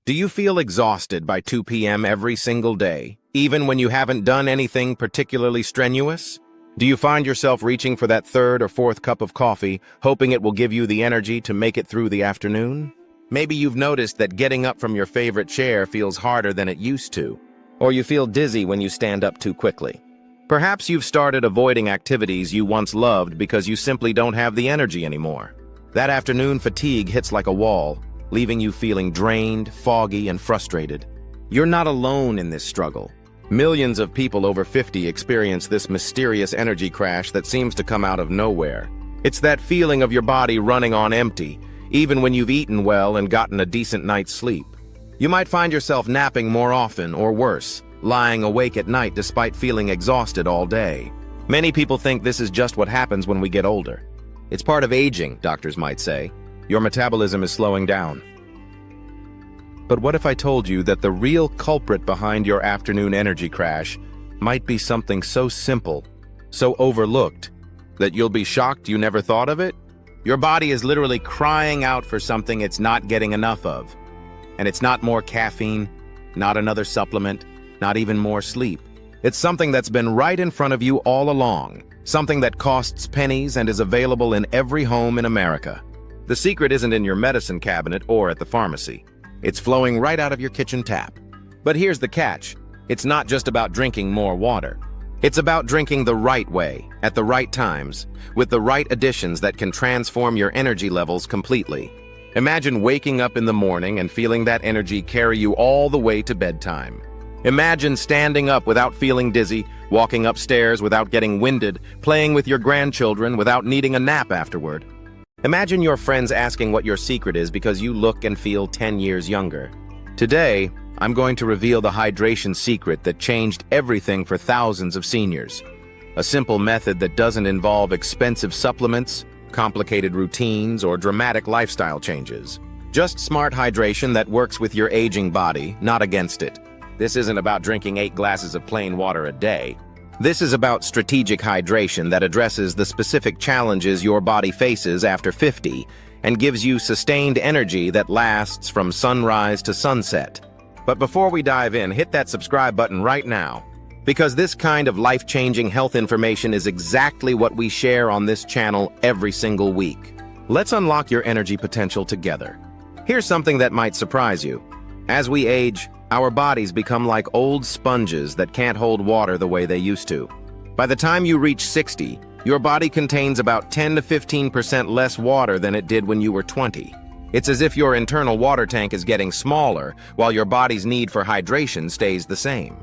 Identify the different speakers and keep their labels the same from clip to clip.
Speaker 1: Do you feel exhausted by 2 p.m. every single day, even when you haven't done anything particularly strenuous? Do you find yourself reaching for that third or fourth cup of coffee, hoping it will give you the energy to make it through the afternoon? Maybe you've noticed that getting up from your favorite chair feels harder than it used to, or you feel dizzy when you stand up too quickly. Perhaps you've started avoiding activities you once loved because you simply don't have the energy anymore. That afternoon fatigue hits like a wall, leaving you feeling drained, foggy, and frustrated. You're not alone in this struggle. Millions of people over 50 experience this mysterious energy crash that seems to come out of nowhere. It's that feeling of your body running on empty, even when you've eaten well and gotten a decent night's sleep. You might find yourself napping more often, or worse, lying awake at night despite feeling exhausted all day. Many people think this is just what happens when we get older. It's part of aging, doctors might say. Your metabolism is slowing down. But what if I told you that the real culprit behind your afternoon energy crash might be something so simple, so overlooked, that you'll be shocked you never thought of it? Your body is literally crying out for something it's not getting enough of. And it's not more caffeine, not another supplement, not even more sleep. It's something that's been right in front of you all along, something that costs pennies and is available in every home in America. The secret isn't in your medicine cabinet or at the pharmacy. It's flowing right out of your kitchen tap. But here's the catch. It's not just about drinking more water. It's about drinking the right way, at the right times, with the right additions that can transform your energy levels completely. Imagine waking up in the morning and feeling that energy carry you all the way to bedtime. Imagine standing up without feeling dizzy, walking upstairs without getting winded, playing with your grandchildren without needing a nap afterward. Imagine your friends asking what your secret is because you look and feel 10 years younger. Today, I'm going to reveal the hydration secret that changed everything for thousands of seniors. A simple method that doesn't involve expensive supplements, complicated routines, or dramatic lifestyle changes. Just smart hydration that works with your aging body, not against it. This isn't about drinking 8 glasses of plain water a day. This is about strategic hydration that addresses the specific challenges your body faces after 50 and gives you sustained energy that lasts from sunrise to sunset. But before we dive in, hit that subscribe button right now, because this kind of life-changing health information is exactly what we share on this channel every single week. Let's unlock your energy potential together. Here's something that might surprise you. As we age, our bodies become like old sponges that can't hold water the way they used to. By the time you reach 60, your body contains about 10 to 15% less water than it did when you were 20. It's as if your internal water tank is getting smaller, while your body's need for hydration stays the same.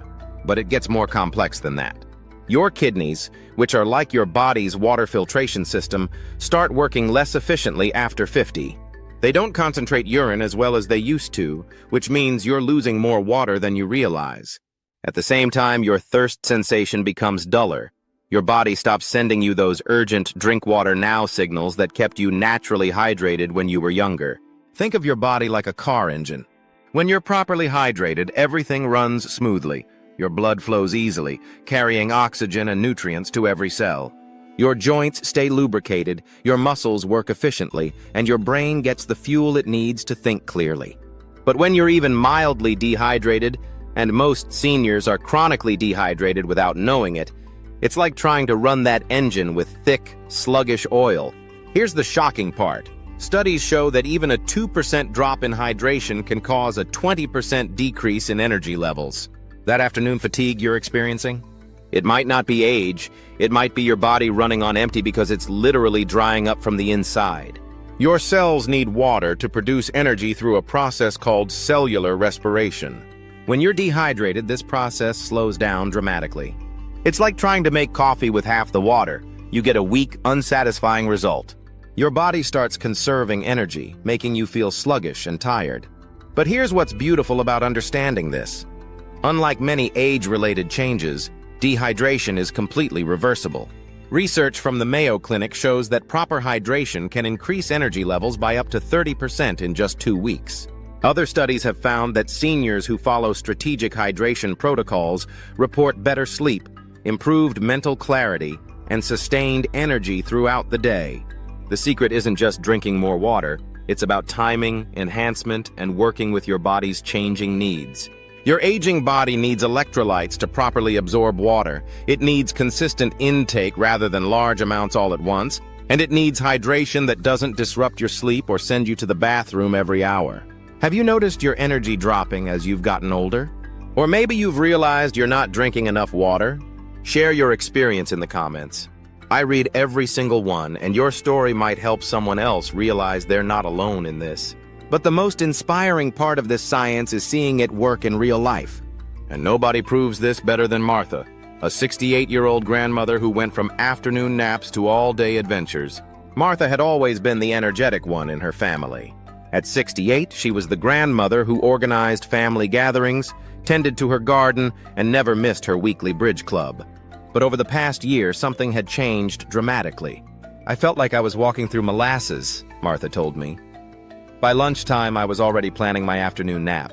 Speaker 1: But it gets more complex than that. Your kidneys, which are like your body's water filtration system, start working less efficiently after 50. They don't concentrate urine as well as they used to, which means you're losing more water than you realize. At the same time, your thirst sensation becomes duller. Your body stops sending you those urgent drink water now signals that kept you naturally hydrated when you were younger. Think of your body like a car engine. When you're properly hydrated, everything runs smoothly. Your blood flows easily, carrying oxygen and nutrients to every cell. Your joints stay lubricated, your muscles work efficiently, and your brain gets the fuel it needs to think clearly. But when you're even mildly dehydrated, and most seniors are chronically dehydrated without knowing it, it's like trying to run that engine with thick, sluggish oil. Here's the shocking part. Studies show that even a 2% drop in hydration can cause a 20% decrease in energy levels. That afternoon fatigue you're experiencing? It might not be age, it might be your body running on empty because it's literally drying up from the inside. Your cells need water to produce energy through a process called cellular respiration. When you're dehydrated, this process slows down dramatically. It's like trying to make coffee with half the water. You get a weak, unsatisfying result. Your body starts conserving energy, making you feel sluggish and tired. But here's what's beautiful about understanding this. Unlike many age-related changes, dehydration is completely reversible. Research from the Mayo Clinic shows that proper hydration can increase energy levels by up to 30% in just 2 weeks. Other studies have found that seniors who follow strategic hydration protocols report better sleep, improved mental clarity, and sustained energy throughout the day. The secret isn't just drinking more water, It's about timing, enhancement, and working with your body's changing needs. Your aging body needs electrolytes to properly absorb water. It needs consistent intake rather than large amounts all at once. And it needs hydration that doesn't disrupt your sleep or send you to the bathroom every hour. Have you noticed your energy dropping as you've gotten older? Or maybe you've realized you're not drinking enough water? Share your experience in the comments. I read every single one, and your story might help someone else realize they're not alone in this. But the most inspiring part of this science is seeing it work in real life. And nobody proves this better than Martha, a 68-year-old grandmother who went from afternoon naps to all-day adventures. Martha had always been the energetic one in her family. At 68, she was the grandmother who organized family gatherings, tended to her garden, and never missed her weekly bridge club. But over the past year, something had changed dramatically. I felt like I was walking through molasses, Martha told me. By lunchtime, I was already planning my afternoon nap.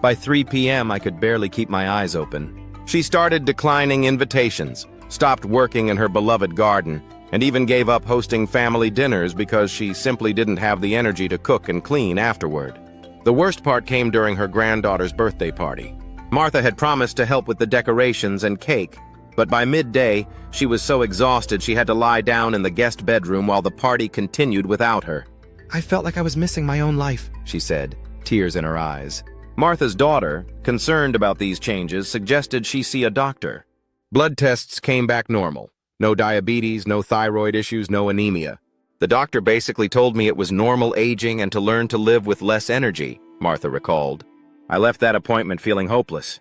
Speaker 1: By 3 p.m., I could barely keep my eyes open. She started declining invitations, stopped working in her beloved garden, and even gave up hosting family dinners because she simply didn't have the energy to cook and clean afterward. The worst part came during her granddaughter's birthday party. Martha had promised to help with the decorations and cake, but by midday, she was so exhausted she had to lie down in the guest bedroom while the party continued without her. "I felt like I was missing my own life," she said, tears in her eyes. Martha's daughter, concerned about these changes, suggested she see a doctor. Blood tests came back normal. No diabetes, no thyroid issues, no anemia. The doctor basically told me it was normal aging and to learn to live with less energy, Martha recalled. I left that appointment feeling hopeless.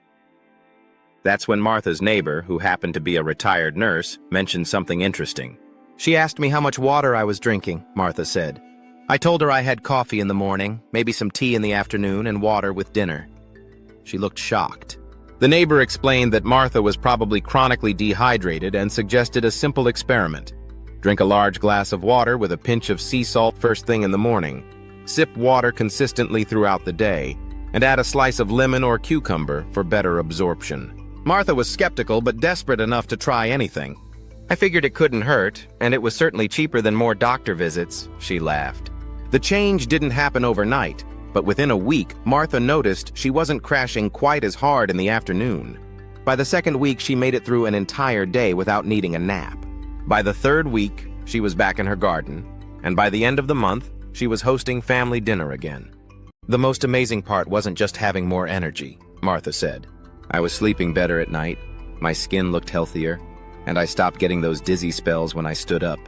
Speaker 1: That's when Martha's neighbor, who happened to be a retired nurse, mentioned something interesting. She asked me how much water I was drinking, Martha said. I told her I had coffee in the morning, maybe some tea in the afternoon, and water with dinner. She looked shocked. The neighbor explained that Martha was probably chronically dehydrated and suggested a simple experiment. Drink a large glass of water with a pinch of sea salt first thing in the morning. Sip water consistently throughout the day, and add a slice of lemon or cucumber for better absorption. Martha was skeptical but desperate enough to try anything. I figured it couldn't hurt, and it was certainly cheaper than more doctor visits, she laughed. The change didn't happen overnight, but within a week, Martha noticed she wasn't crashing quite as hard in the afternoon. By the second week, she made it through an entire day without needing a nap. By the third week, she was back in her garden, and by the end of the month, she was hosting family dinner again. The most amazing part wasn't just having more energy, Martha said. I was sleeping better at night, my skin looked healthier, and I stopped getting those dizzy spells when I stood up.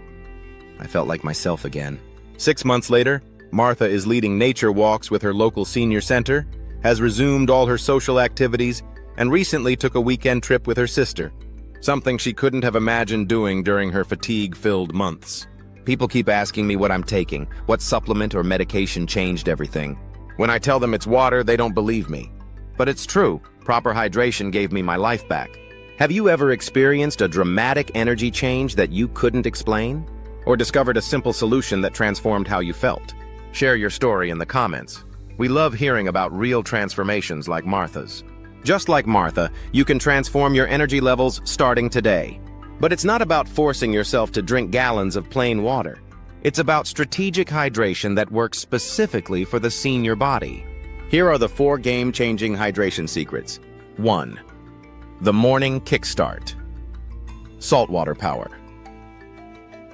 Speaker 1: I felt like myself again. 6 months later, Martha is leading nature walks with her local senior center, has resumed all her social activities, and recently took a weekend trip with her sister, something she couldn't have imagined doing during her fatigue-filled months. People keep asking me what I'm taking, what supplement or medication changed everything. When I tell them it's water, they don't believe me. But it's true, proper hydration gave me my life back. Have you ever experienced a dramatic energy change that you couldn't explain? Or discovered a simple solution that transformed how you felt? Share your story in the comments. We love hearing about real transformations like Martha's. Just like Martha, you can transform your energy levels starting today. But it's not about forcing yourself to drink gallons of plain water. It's about strategic hydration that works specifically for the senior body. Here are the 4 game-changing hydration secrets. 1. The Morning Kickstart. Saltwater power.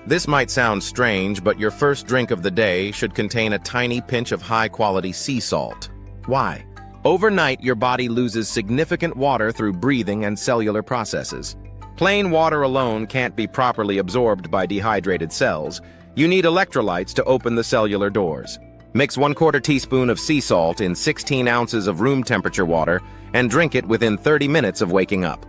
Speaker 1: This might sound strange, but your first drink of the day should contain a tiny pinch of high-quality sea salt. Why? Overnight, your body loses significant water through breathing and cellular processes. Plain water alone can't be properly absorbed by dehydrated cells. You need electrolytes to open the cellular doors. Mix 1/4 teaspoon of sea salt in 16 ounces of room temperature water and drink it within 30 minutes of waking up.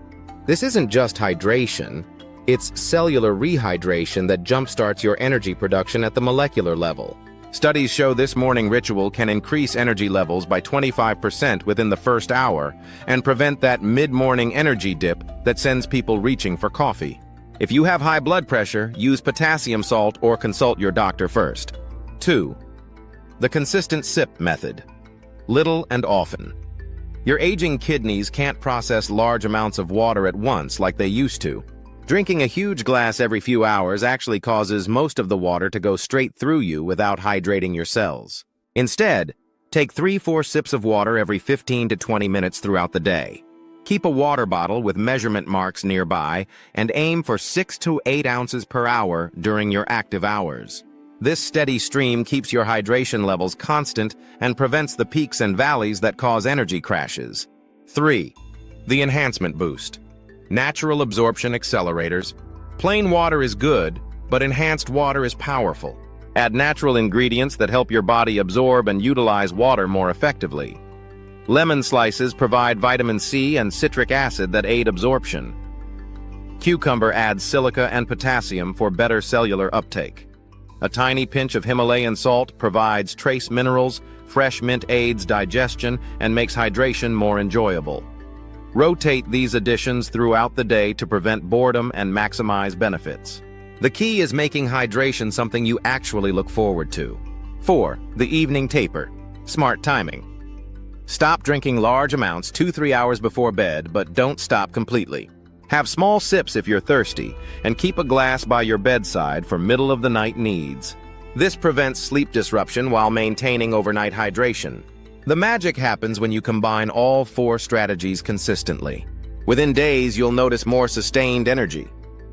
Speaker 1: This isn't just hydration, it's cellular rehydration that jumpstarts your energy production at the molecular level. Studies show this morning ritual can increase energy levels by 25% within the first hour and prevent that mid-morning energy dip that sends people reaching for coffee. If you have high blood pressure, use potassium salt or consult your doctor first. 2. The consistent sip method. Little and often. Your aging kidneys can't process large amounts of water at once like they used to. Drinking a huge glass every few hours actually causes most of the water to go straight through you without hydrating your cells. Instead, take 3-4 sips of water every 15 to 20 minutes throughout the day. Keep a water bottle with measurement marks nearby and aim for 6 to 8 ounces per hour during your active hours. This steady stream keeps your hydration levels constant and prevents the peaks and valleys that cause energy crashes. 3. The Enhancement Boost. Natural absorption accelerators. Plain water is good, but enhanced water is powerful. Add natural ingredients that help your body absorb and utilize water more effectively. Lemon slices provide vitamin C and citric acid that aid absorption. Cucumber adds silica and potassium for better cellular uptake. A tiny pinch of Himalayan salt provides trace minerals, fresh mint aids digestion, and makes hydration more enjoyable. Rotate these additions throughout the day to prevent boredom and maximize benefits. The key is making hydration something you actually look forward to. 4. The Evening Taper. Smart timing. Stop drinking large amounts 2-3 hours before bed, but don't stop completely. Have small sips if you're thirsty, and keep a glass by your bedside for middle-of-the-night needs. This prevents sleep disruption while maintaining overnight hydration. The magic happens when you combine all 4 strategies consistently. Within days, you'll notice more sustained energy.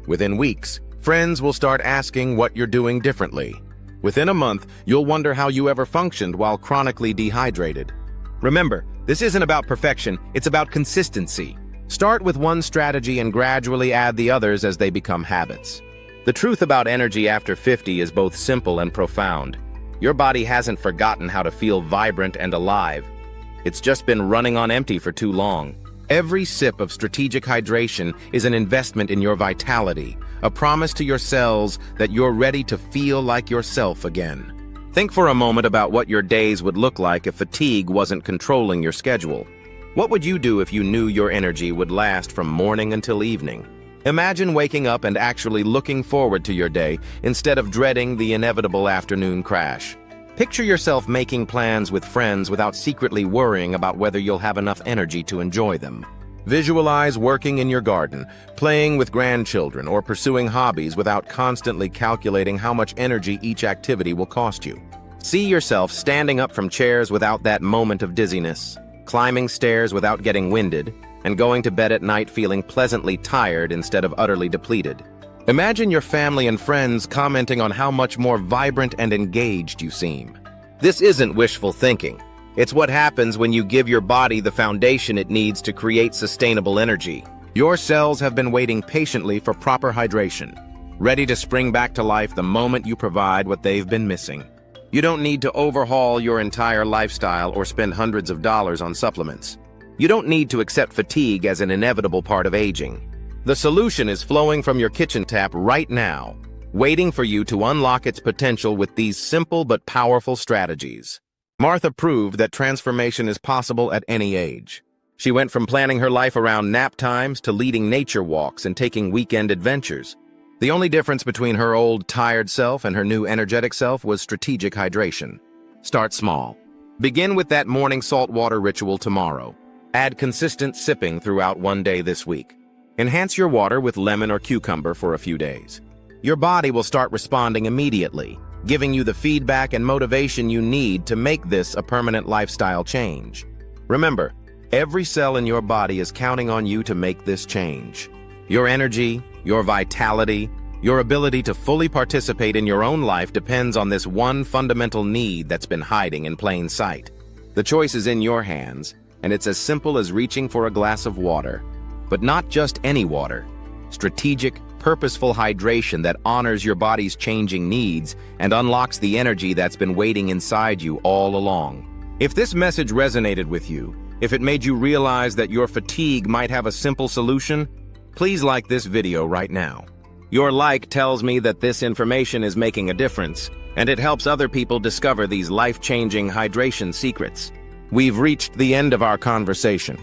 Speaker 1: Within weeks, friends will start asking what you're doing differently. Within a month, you'll wonder how you ever functioned while chronically dehydrated. Remember, this isn't about perfection, it's about consistency. Start with one strategy and gradually add the others as they become habits. The truth about energy after 50 is both simple and profound. Your body hasn't forgotten how to feel vibrant and alive. It's just been running on empty for too long. Every sip of strategic hydration is an investment in your vitality, a promise to your cells that you're ready to feel like yourself again. Think for a moment about what your days would look like if fatigue wasn't controlling your schedule. What would you do if you knew your energy would last from morning until evening? Imagine waking up and actually looking forward to your day instead of dreading the inevitable afternoon crash. Picture yourself making plans with friends without secretly worrying about whether you'll have enough energy to enjoy them. Visualize working in your garden, playing with grandchildren, or pursuing hobbies without constantly calculating how much energy each activity will cost you. See yourself standing up from chairs without that moment of dizziness, climbing stairs without getting winded, and going to bed at night feeling pleasantly tired instead of utterly depleted. Imagine your family and friends commenting on how much more vibrant and engaged you seem. This isn't wishful thinking. It's what happens when you give your body the foundation it needs to create sustainable energy. Your cells have been waiting patiently for proper hydration, ready to spring back to life the moment you provide what they've been missing. You don't need to overhaul your entire lifestyle or spend hundreds of dollars on supplements. You don't need to accept fatigue as an inevitable part of aging. The solution is flowing from your kitchen tap right now, waiting for you to unlock its potential with these simple but powerful strategies. Martha proved that transformation is possible at any age. She went from planning her life around nap times to leading nature walks and taking weekend adventures. The only difference between her old, tired self and her new energetic self was strategic hydration. Start small. Begin with that morning saltwater ritual tomorrow. Add consistent sipping throughout one day this week. Enhance your water with lemon or cucumber for a few days. Your body will start responding immediately, giving you the feedback and motivation you need to make this a permanent lifestyle change. Remember, every cell in your body is counting on you to make this change. Your energy, your vitality, your ability to fully participate in your own life depends on this one fundamental need that's been hiding in plain sight. The choice is in your hands, and it's as simple as reaching for a glass of water. But not just any water. Strategic, purposeful hydration that honors your body's changing needs and unlocks the energy that's been waiting inside you all along. If this message resonated with you, if it made you realize that your fatigue might have a simple solution, please like this video right now. Your like tells me that this information is making a difference, and it helps other people discover these life-changing hydration secrets. We've reached the end of our conversation,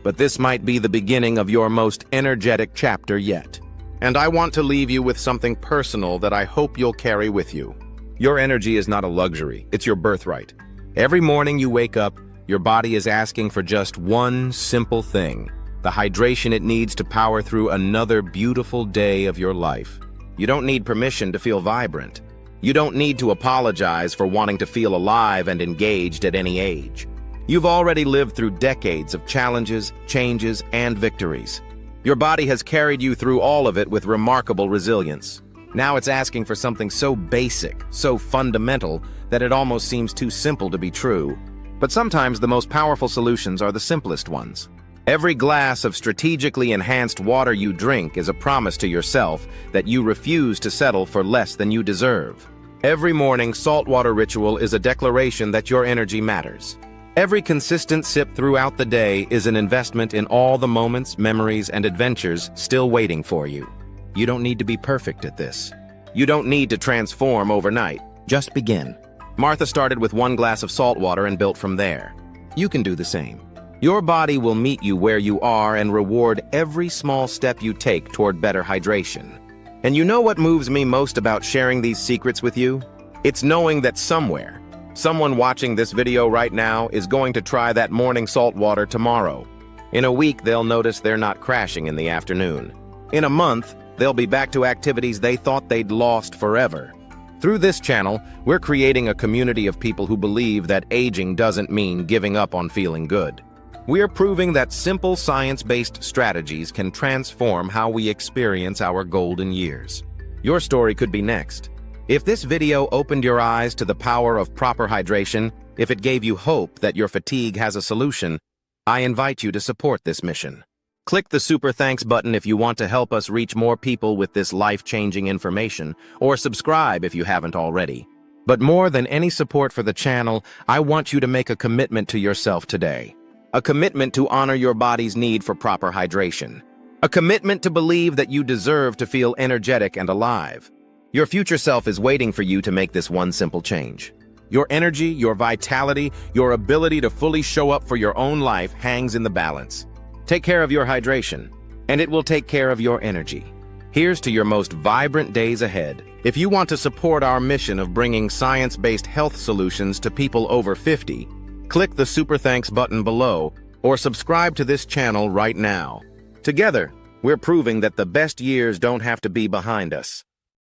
Speaker 1: but this might be the beginning of your most energetic chapter yet. And I want to leave you with something personal that I hope you'll carry with you. Your energy is not a luxury, it's your birthright. Every morning you wake up, your body is asking for just one simple thing: the hydration it needs to power through another beautiful day of your life. You don't need permission to feel vibrant. You don't need to apologize for wanting to feel alive and engaged at any age. You've already lived through decades of challenges, changes, and victories. Your body has carried you through all of it with remarkable resilience. Now it's asking for something so basic, so fundamental, that it almost seems too simple to be true. But sometimes the most powerful solutions are the simplest ones. Every glass of strategically enhanced water you drink is a promise to yourself that you refuse to settle for less than you deserve. Every morning saltwater ritual is a declaration that your energy matters. Every consistent sip throughout the day is an investment in all the moments, memories, and adventures still waiting for you. You don't need to be perfect at this. You don't need to transform overnight. Just begin. Martha started with 1 glass of salt water and built from there. You can do the same. Your body will meet you where you are and reward every small step you take toward better hydration. And you know what moves me most about sharing these secrets with you? It's knowing that somewhere, someone watching this video right now is going to try that morning salt water tomorrow. In a week, they'll notice they're not crashing in the afternoon. In a month, they'll be back to activities they thought they'd lost forever. Through this channel, we're creating a community of people who believe that aging doesn't mean giving up on feeling good. We're proving that simple science-based strategies can transform how we experience our golden years. Your story could be next. If this video opened your eyes to the power of proper hydration, if it gave you hope that your fatigue has a solution, I invite you to support this mission. Click the Super Thanks button if you want to help us reach more people with this life-changing information, or subscribe if you haven't already. But more than any support for the channel, I want you to make a commitment to yourself today. A commitment to honor your body's need for proper hydration. A commitment to believe that you deserve to feel energetic and alive. Your future self is waiting for you to make this one simple change. Your energy, your vitality, your ability to fully show up for your own life hangs in the balance. Take care of your hydration, and it will take care of your energy. Here's to your most vibrant days ahead. If you want to support our mission of bringing science-based health solutions to people over 50, click the Super Thanks button below or subscribe to this channel right now. Together, we're proving that the best years don't have to be behind us.